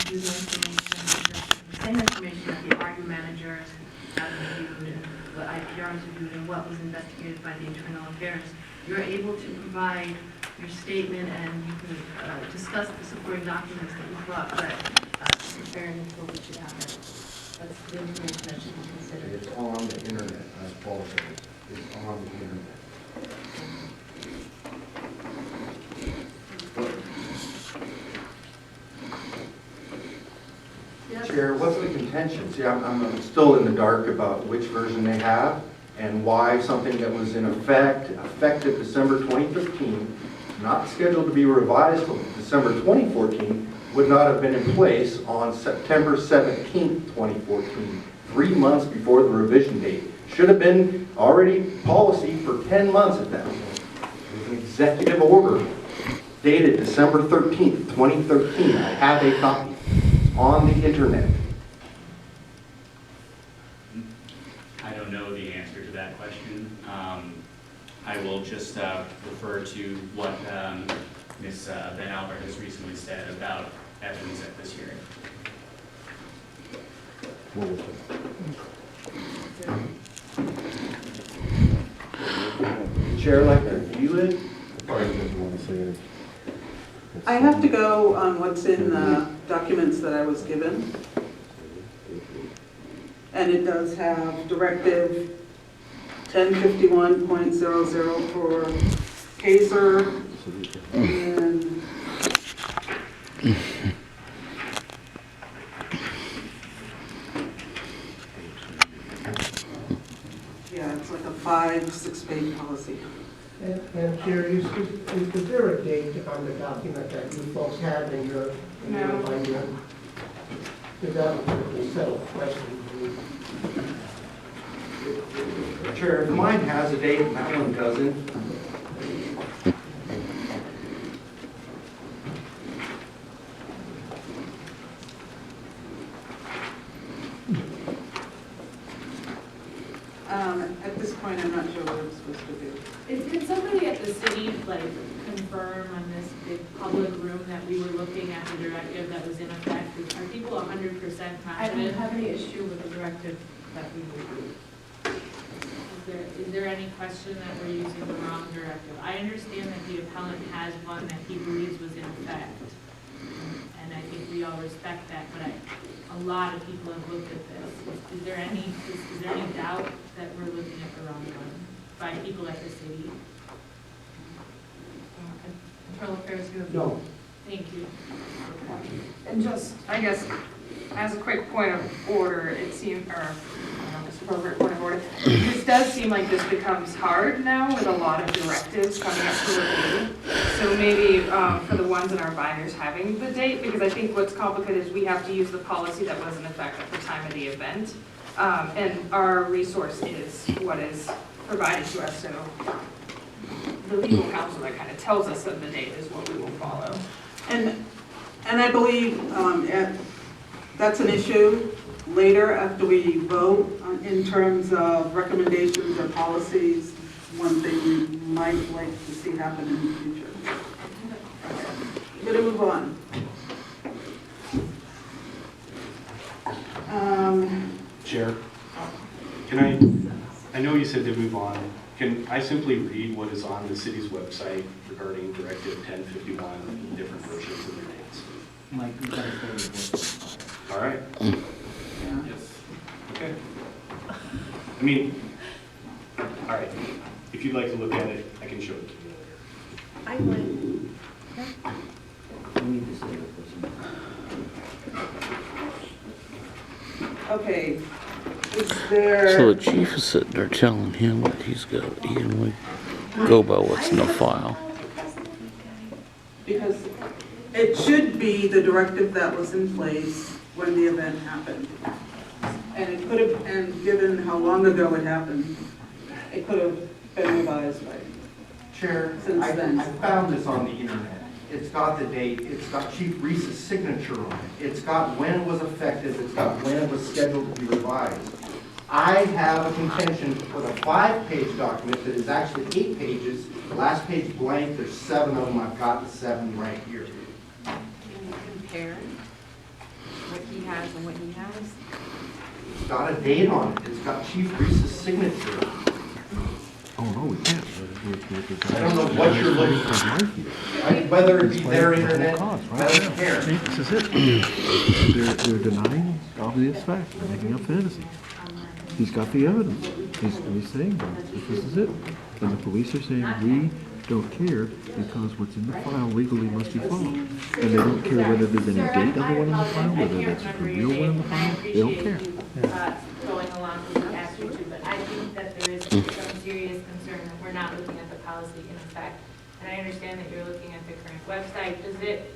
do the same information that the ARU manager has reviewed and what IPR has reviewed and what was investigated by the internal affairs. You're able to provide your statement and you can discuss the supporting documents that you brought, but preparing until we should have it. That's the information that should be considered. It's on the internet, I apologize. It's on the internet. Yes. Chair, what's the contention? See, I'm still in the dark about which version they have and why something that was in effect, effective December 2015, not scheduled to be revised till December 2014, would not have been in place on September 17th, 2014, 3 months before the revision date. Should have been already policy for 10 months at that point. It was an executive order dated December 13th, 2013. I have a copy on the internet. I don't know the answer to that question. I will just refer to what Ms. Ben Albert has recently said about evidence at this hearing. Chair, like to view it? I have to go on what's in the documents that I was given. And it does have directive 1051.00 for taser and yeah, it's like a 5-6 page policy. And Chair, is there a date on the document that you folks have in your mind? Because that would settle the question. Chair, mine has a date, and that one doesn't. At this point, I'm not sure what I'm supposed to do. Can somebody at the city confirm on this big public room that we were looking at the directive that was in effect? Are people 100% confident? I don't have any issue with the directive that we reviewed. Is there any question that we're using the wrong directive? I understand that the appellant has one that he believes was in effect, and I think we all respect that, but a lot of people have looked at this. Is there any doubt that we're looking at the wrong one by people at the city? Internal Affairs, you have? No. Thank you. And just, I guess, as a quick point of order, it seems, or I don't know, this appropriate point of order, this does seem like this becomes hard now with a lot of directives coming up to review. So maybe for the ones in our binders having the date, because I think what's complicated is we have to use the policy that was in effect at the time of the event. And our resource is what is provided to us, so the legal counsel that kind of tells us that the date is what we will follow. And I believe that's an issue later after we vote in terms of recommendations or policies, one thing we might like to see happen in the future. We're going to move on. Chair, I know you said to move on. Can I simply read what is on the city's website regarding Directive 1051, different versions of their dates? Mike, you gotta say your voice. All right. Yeah. Yes. Okay. I mean, all right. If you'd like to look at it, I can show it to you later. I would. You need to say your voice. Okay. Is there... So the chief is sitting there telling him what he's got. He can only go by what's in the file. Because it should be the directive that was in place when the event happened. And it could have, and given how long ago it happened, it could have been revised by Chair, since I then. found this on the internet. It's got the date, it's got Chief Reese's signature on it. It's got when it was effective, it's got when it was scheduled to be revised. I have a contention with a 5-page document that is actually 8 pages. The last page blank, there's 7 of them. I've got the 7 right here. Can you compare? has and what he has? It's got a date on it. It's got Chief Reese's signature. Oh, no, we can't. I don't know what you're looking for. Whether it be their internet, I don't care. This is it. They're denying obvious fact, they're making up fantasy. He's got the evidence. He's saying that this is it. And the police are saying, we don't care because what's in the file legally must be followed. And they don't care whether there's any date on the one in the file, whether that's the real one in the file. They don't care. Going along with the ask you to, but I think that there is some serious concern that we're not looking at the policy in effect. And I understand that you're looking at the current website. Does it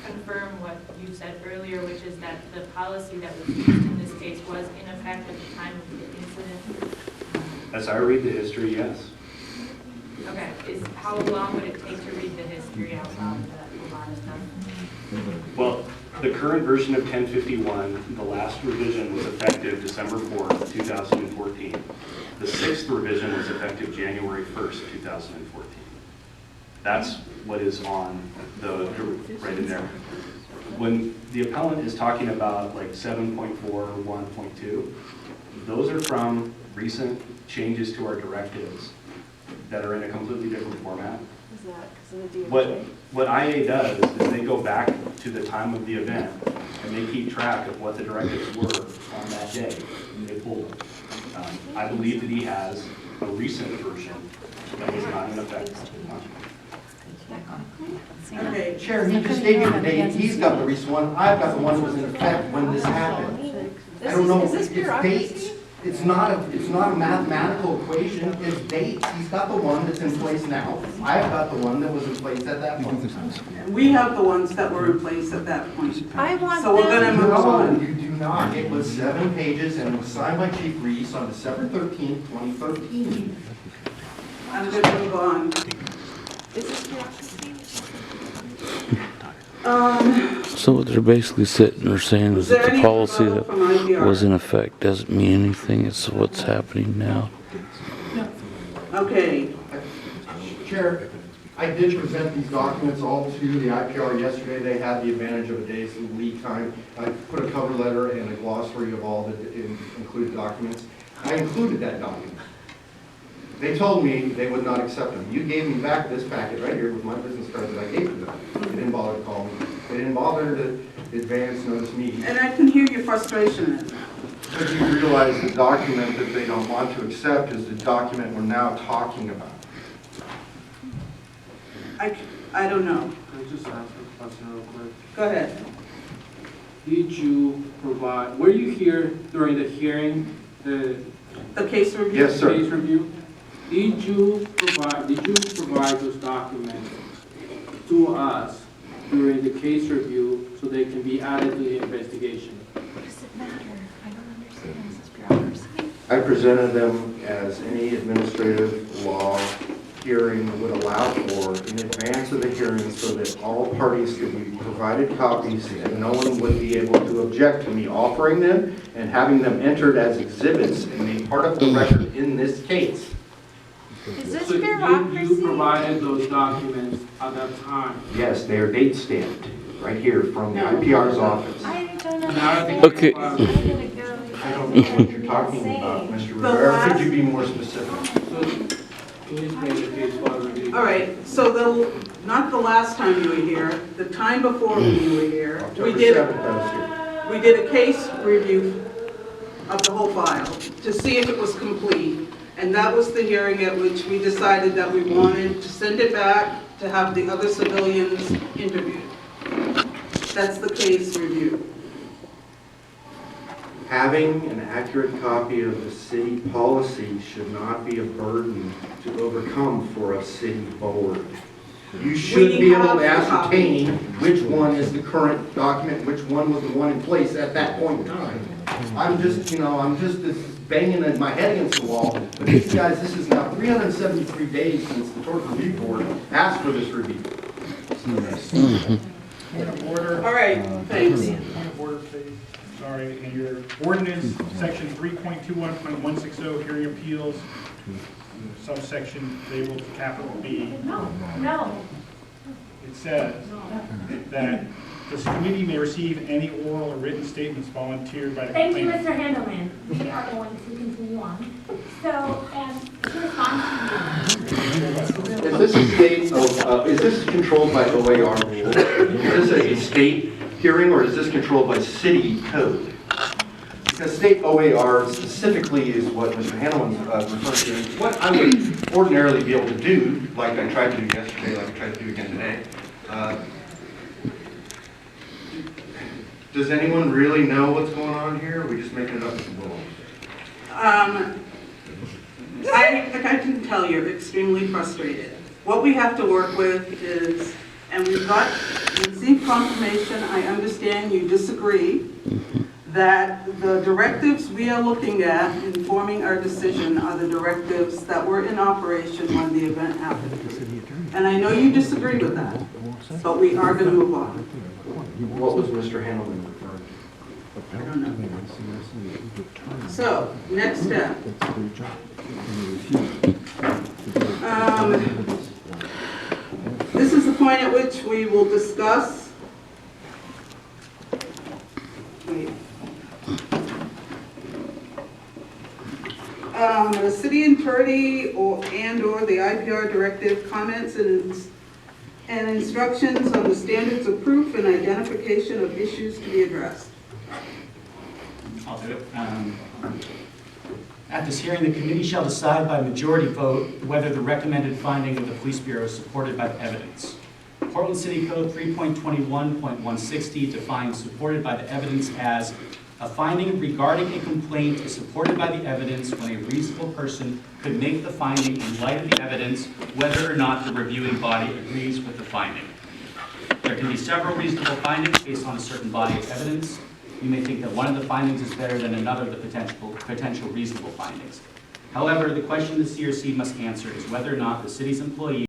confirm what you said earlier, which is that the policy that was used in this case was in effect at the time of the incident? As I read the history, yes. Okay, how long would it take to read the history out loud of a lot of stuff? Well, the current version of 1051, the last revision was effective December 4th, 2014. The sixth revision was effective January 1st, 2014. That's what is on the, right in there. When the appellant is talking about like 7.4, 1.2, those are from recent changes to our directives that are in a completely different format. Is that because of the DOJ? What IA does is they go back to the time of the event and they keep track of what the directives were on that day and they pull them. I believe that he has a recent version that was not in effect. Okay, Chair, he just gave you the date. He's got the recent one. I've got the one that was in effect when this happened. I don't know, it's dates. It's not a mathematical equation, it's dates. He's got the one that's in place now. I've got the one that was in place at that point. and we have the ones that were in place at that point. I want So we're gonna move on. You do not. It was 7 pages and it was signed by Chief Reese on December 13th, 2013. I'm gonna move on. Is this bureaucracy? So what they're basically sitting there saying is that the policy that was in effect doesn't mean anything. It's what's happening now. Okay, Chair, I did present these documents all to the IPR yesterday. They had the advantage of a day's lead time. I put a cover letter and a glossary of all the included documents. I included that document. They told me they would not accept them. You gave me back this packet right here with my business card that I gave to them. They didn't bother to call me. They didn't bother to advance notice me. and I can hear your frustration in it. Because you realize the document that they don't want to accept is the document we're now talking about. I don't know. Can I just ask a question real quick? Go ahead. Did you provide, were you here during the hearing, the The case review? Yes, sir. case review? Did you provide those documents to us during the case review so they can be added to the investigation? What does it matter? I don't understand. Is this bureaucracy? I presented them as any administrative law hearing would allow for in advance of the hearing so that all parties could be provided copies and no one would be able to object to me offering them and having them entered as exhibits and made part of the record in this case. Is this So bureaucracy? you provided those documents at that time? Yes, they are date stamped right here from the IPR's office. I don't know. Now I think Okay. I don't know what you're talking about, Mr. Rivera. Could you be more specific? Please make the case file review. All right, so not the last time you were here, the time before you were here, October 7th, I was here. we did a case review of the whole file to see if it was complete. And that was the hearing at which we decided that we wanted to send it back to have the other civilians interviewed. That's the case review. Having an accurate copy of the city policy should not be a burden to overcome for a city board. You should be able to ascertain which one is the current document, which one was the one in place at that point in time. I'm just banging my head against the wall, but these guys, this is now 373 days since the Tort Review Board asked for this review. Point of order. All right, thanks. Point of order, please. Sorry, in your ordinance, section 3.21.160, hearing appeals, subsection labeled capital B. No. It says that This committee may receive any oral or written statements volunteered by the Thank you, complainant. Mr. Handelman. We are going to continue on. So, to respond to Is this a state of, is this controlled by OAR rule? Is this a state hearing or is this controlled by city code? Because state OAR specifically is what Mr. Handelman's referring to. What I would ordinarily be able to do, like I tried to do yesterday, like I tried to do again today. Does anyone really know what's going on here? Or are we just making it up as we go? I can tell you're extremely frustrated. What we have to work with is, and we've received confirmation, I understand you disagree, that the directives we are looking at in forming our decision are the directives that were in operation when the event happened. And I know you disagree with that, but we are going to move on. What was Mr. Handelman referring to? I don't know. So, next step. This is the point at which we will discuss. Wait. The city attorney or the IPR directive comments and instructions on the standards of proof and identification of issues to be addressed. I'll do it. At this hearing, the committee shall decide by majority vote whether the recommended finding of the police bureau is supported by the evidence. Portland City Code 3.21.160 defines supported by the evidence as a finding regarding a complaint is supported by the evidence when a reasonable person could make the finding in light of the evidence, whether or not the reviewing body agrees with the finding. There can be several reasonable findings based on a certain body of evidence. You may think that one of the findings is better than another of the potential reasonable findings. However, the question the CRC must answer is whether or not the city's employees